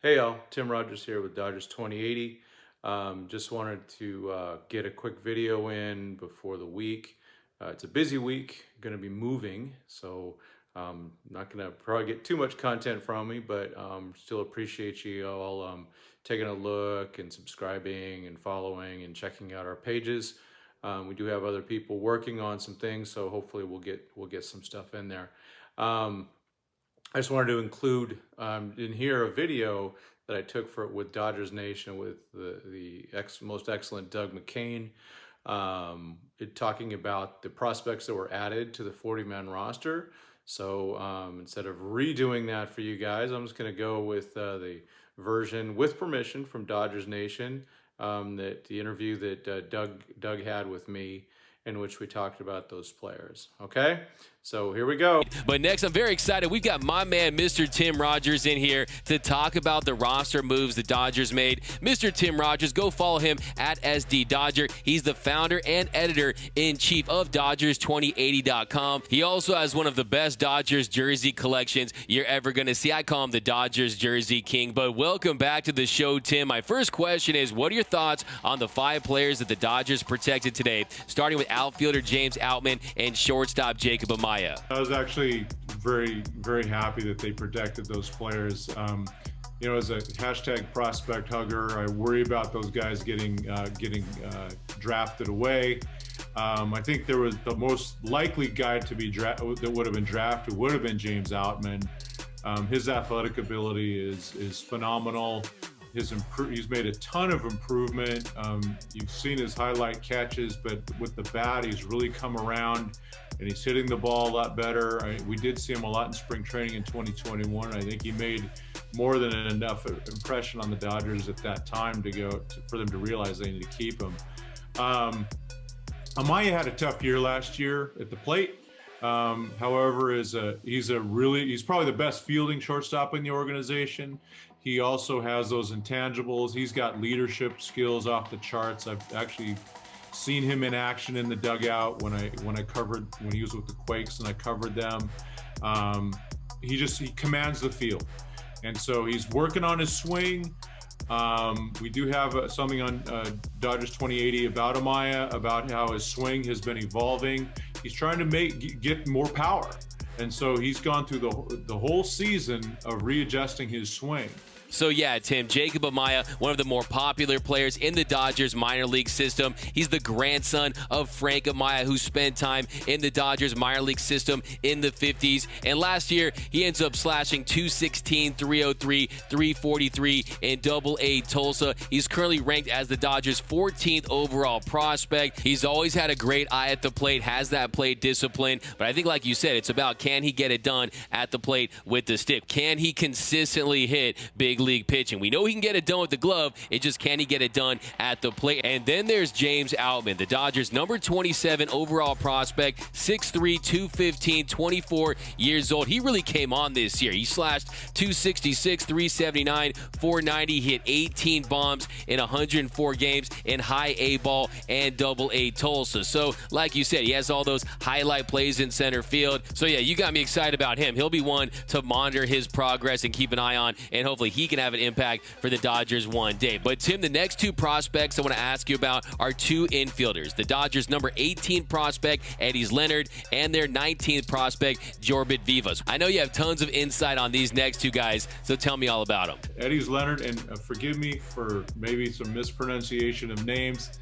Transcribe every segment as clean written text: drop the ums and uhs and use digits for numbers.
Hey y'all, Tim Rogers here with Dodgers 2080. Just wanted to get a quick video in before the week. It's a busy week, going to be moving, so not going to probably get too much content from me, but still appreciate you all taking a look and subscribing and following and checking out our pages. We do have other people working on some things, so hopefully we'll get some stuff in there. I just wanted to include in here a video that I took with Dodgers Nation with the most excellent Doug McCain, talking about the prospects that were added to the 40-man roster. So instead of redoing that for you guys, I'm just going to go with the version with permission from Dodgers Nation, that the interview that Doug had with me, in which we talked about those players. Okay, so here we go. But next, I'm very excited. We've got my man, Mr. Tim Rogers, in here to talk about the roster moves the Dodgers made. Mr. Tim Rogers, go follow him at SD Dodger. He's the founder and editor-in-chief of Dodgers2080.com. He also has one of the best Dodgers jersey collections you're ever going to see. I call him the Dodgers Jersey King. But welcome back to the show, Tim. My first question is, what are your thoughts on the 5 players that the Dodgers protected today, starting with outfielder James Outman and shortstop Jacob Amaya? I was actually very, very happy that they protected those players. You know, as a hashtag prospect hugger, I worry about those guys getting drafted away. I think there was the most likely guy to be that would have been drafted would have been James Outman. His athletic ability is phenomenal. He's made a ton of improvement. You've seen his highlight catches, but with the bat, he's really come around and he's hitting the ball a lot better. We did see him a lot in spring training in 2021. I think he made more than enough impression on the Dodgers at that time for them to realize they need to keep him. Amaya had a tough year last year at the plate. However, he's probably the best fielding shortstop in the organization. He also has those intangibles. He's got leadership skills off the charts. I've actually seen him in action in the dugout when he was with the Quakes and I covered them. He commands the field, and so he's working on his swing. We do have something on Dodgers 2080 about Amaya, about how his swing has been evolving. He's trying to get more power, and so he's gone through the whole season of readjusting his swing. So yeah, Tim, Jacob Amaya, one of the more popular players in the Dodgers minor league system. He's the grandson of Frank Amaya, who spent time in the Dodgers minor league system in the 50s. And last year, he ends up slashing .216, .303, .343 in Double-A Tulsa. He's currently ranked as the Dodgers' 14th overall prospect. He's always had a great eye at the plate, has that plate discipline. But I think, like you said, it's about, can he get it done at the plate with the stick? Can he consistently hit big league pitching? We know he can get it done with the glove. It just, can he get it done at the plate? And then there's James Outman, the Dodgers' number 27 overall prospect, 6'3", 215, 24 years old. He really came on this year. He slashed .266, .379, .490, hit 18 bombs in 104 games in high A ball and Double-A Tulsa. So, like you said, he has all those highlight plays in center field. So yeah, you got me excited about him. He'll be one to monitor his progress and keep an eye on, and hopefully he can have an impact for the Dodgers one day. But Tim, the next 2 prospects I want to ask you about are 2 infielders. The Dodgers' number 18 prospect, Eddys Leonard, and their 19th prospect, Jorbit Vivas. I know you have tons of insight on these next 2 guys, so tell me all about them. Eddys Leonard, and forgive me for maybe some mispronunciation of names,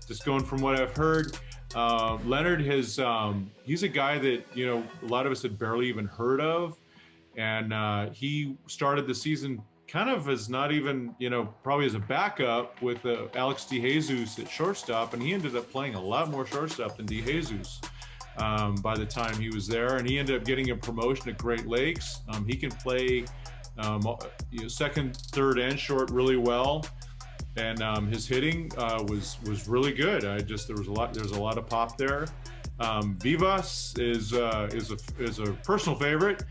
just going from what I've heard. Leonard he's a guy that, you know, a lot of us had barely even heard of. And he started the season kind of as not even, you know, probably as a backup with Alex DeJesus at shortstop. And he ended up playing a lot more shortstop than DeJesus by the time he was there. And he ended up getting a promotion at Great Lakes. He can play second, third, and short really well. And his hitting was really good. There's a lot of pop there. Vivas is a personal favorite.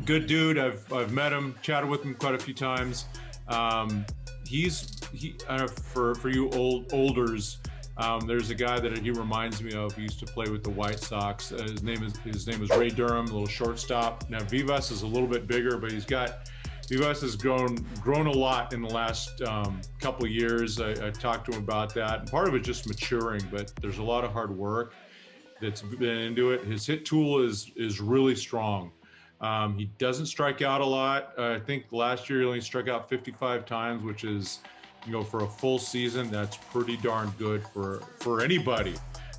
Good dude. I've met him, chatted with him quite a few times. For you olders, There's a guy that he reminds me of. He used to play with the White Sox. His name is Ray Durham, a little shortstop. Now Vivas is a little bit bigger, but Vivas has grown a lot in the last couple of years. I talked to him about that, and part of it just maturing, but there's a lot of hard work that's been into it. His hit tool is really strong. He doesn't strike out a lot. I think last year he only struck out 55 times, which is, for a full season, that's pretty darn good for anybody.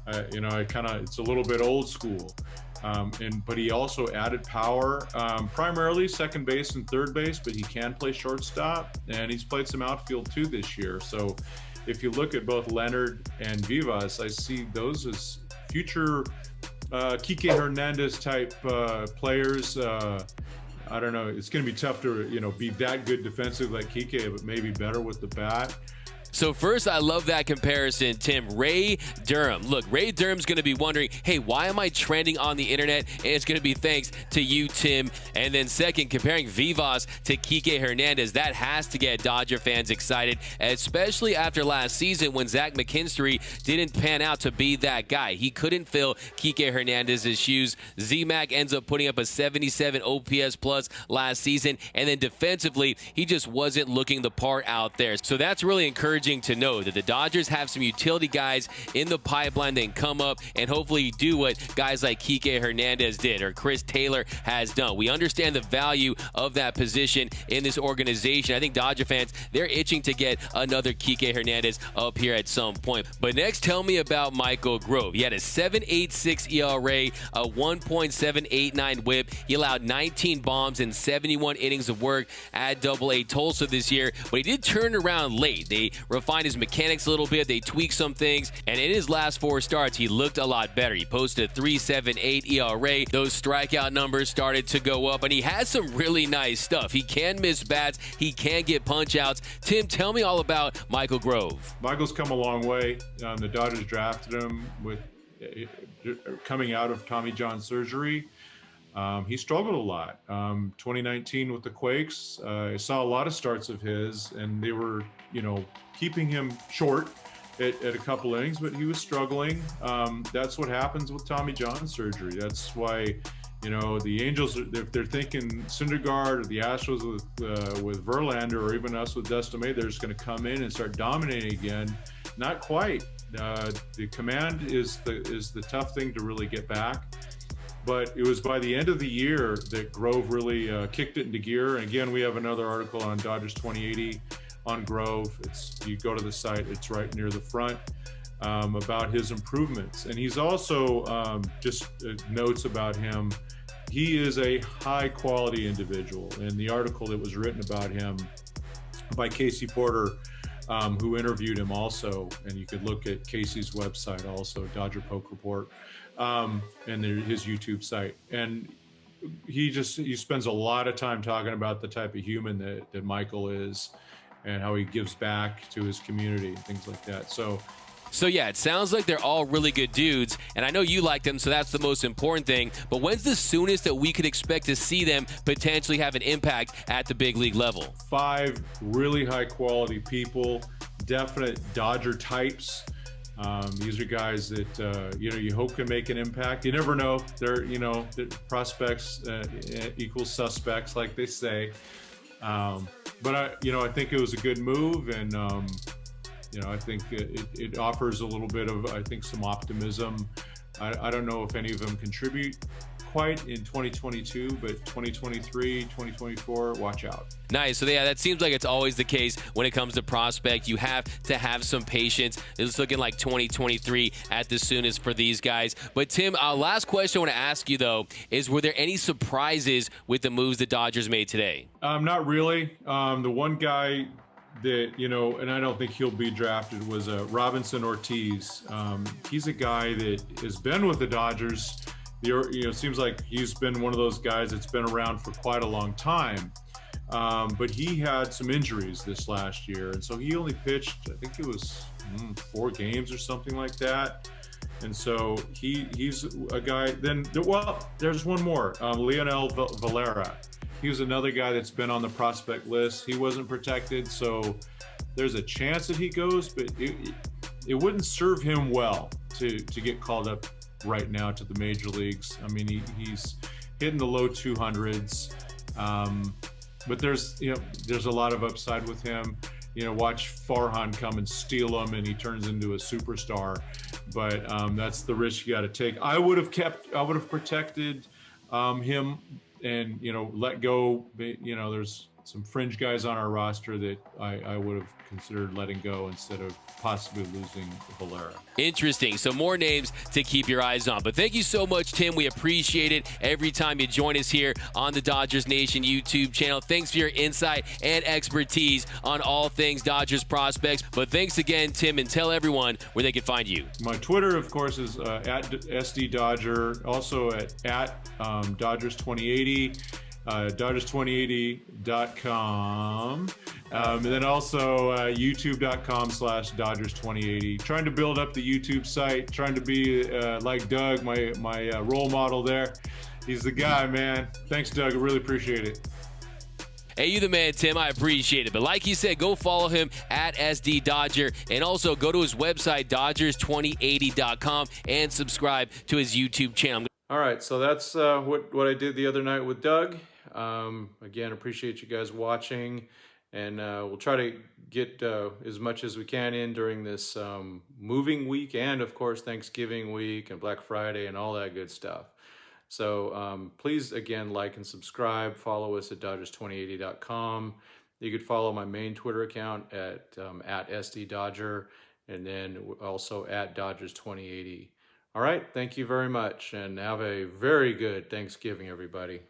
It's a little bit old school. But he also added power, primarily second base and third base, but he can play shortstop, and he's played some outfield too this year. So if you look at both Leonard and Vivas, I see those as future Kike Hernandez type players. I don't know. It's going to be tough to, be that good defensively like Kike, but maybe better with the bat. So first, I love that comparison, Tim. Ray Durham. Look, Ray Durham's going to be wondering, hey, why am I trending on the internet? And it's going to be thanks to you, Tim. And then second, comparing Vivas to Kike Hernandez, that has to get Dodger fans excited, especially after last season when Zach McKinstry didn't pan out to be that guy. He couldn't fill Kike Hernandez's shoes. Z-Mac ends up putting up a 77 OPS plus last season. And then defensively, he just wasn't looking the part out there. So that's really encouraging to know that the Dodgers have some utility guys in the pipeline that can come up and hopefully do what guys like Kike Hernandez did or Chris Taylor has done. We understand the value of that position in this organization. I think Dodger fans, they're itching to get another Kike Hernandez up here at some point. But next, tell me about Michael Grove. He had a 7.86 ERA, a 1.789 whip. He allowed 19 bombs and 71 innings of work at Double-A Tulsa this year, but he did turn around late. They refined his mechanics a little bit. They tweaked some things, and in his last 4 starts, he looked a lot better. He posted a 3.78 ERA. Those strikeout numbers started to go up, and he has some really nice stuff. He can miss bats. He can get punch-outs. Tim, tell me all about Michael Grove. Michael's come a long way. The Dodgers drafted him with coming out of Tommy John surgery. He struggled a lot. 2019 with the Quakes, I saw a lot of starts of his, and they were, keeping him short at a couple innings, but he was struggling. That's what happens with Tommy John surgery. That's why, the Angels, if they're thinking Syndergaard or the Astros with Verlander, or even us with Dustin May, they're just going to come in and start dominating again. Not quite. The command is the tough thing to really get back. But it was by the end of the year that Grove really kicked it into gear. And again, we have another article on Dodgers 2080 on Grove. You go to the site, it's right near the front, about his improvements. And he's also, just notes about him, he is a high quality individual. And the article that was written about him by Casey Porter, who interviewed him also, and you could look at Casey's website also, Dodger Poke Report, and his YouTube site. And he spends a lot of time talking about the type of human that Michael is and how he gives back to his community and things like that. So yeah, it sounds like they're all really good dudes, and I know you like them, so that's the most important thing. But when's the soonest that we could expect to see them potentially have an impact at the big league level? 5 really high quality people, definite Dodger types. These are guys that, you hope can make an impact. You never know. They're, prospects equals suspects, like they say. But I think it was a good move, and I think it offers a little bit of, some optimism. I don't know if any of them contribute quite in 2022, but 2023, 2024, watch out. Nice. So yeah, that seems like it's always the case when it comes to prospect. You have to have some patience. It's looking like 2023 at the soonest for these guys. But Tim, last question I want to ask you though is, were there any surprises with the moves the Dodgers made today? Not really. The one guy that, and I don't think he'll be drafted, was Robinson Ortiz. He's a guy that has been with the Dodgers. It seems like he's been one of those guys that's been around for quite a long time. But he had some injuries this last year, and so he only pitched, I think it was 4 games or something like that. And so he's a guy. Then, there's one more, Leonel Valera. He was another guy that's been on the prospect list. He wasn't protected, so there's a chance that he goes, but it wouldn't serve him well to get called up right now to the major leagues. I mean, he's hitting the low 200s, but there's a lot of upside with him. Watch Farhan come and steal him, and he turns into a superstar. But that's the risk you got to take. I would have protected him, and let go. There's some fringe guys on our roster that I would have considered letting go instead of possibly losing Valera. Interesting. So more names to keep your eyes on. But thank you so much, Tim. We appreciate it every time you join us here on the Dodgers Nation YouTube channel. Thanks for your insight and expertise on all things Dodgers prospects. But thanks again, Tim, and tell everyone where they can find you. My Twitter, of course, is at SD Dodger. Also at Dodgers2080. Dodgers2080.com, and then also youtube.com/Dodgers2080. Trying to build up the YouTube site, trying to be like Doug, my role model there. He's the guy, man. Thanks, Doug. I really appreciate it. Hey, you the man, Tim. I appreciate it. But like you said, go follow him at SD Dodger, and also go to his website, Dodgers2080.com, and subscribe to his YouTube channel. All right, so that's what I did the other night with Doug. Again, appreciate you guys watching, and we'll try to get as much as we can in during this moving week, and of course Thanksgiving week and Black Friday and all that good stuff. So please, again, like and subscribe. Follow us at Dodgers2080.com. You could follow my main Twitter account at SD Dodger, and then also at Dodgers2080. All right, thank you very much, and have a very good Thanksgiving, everybody.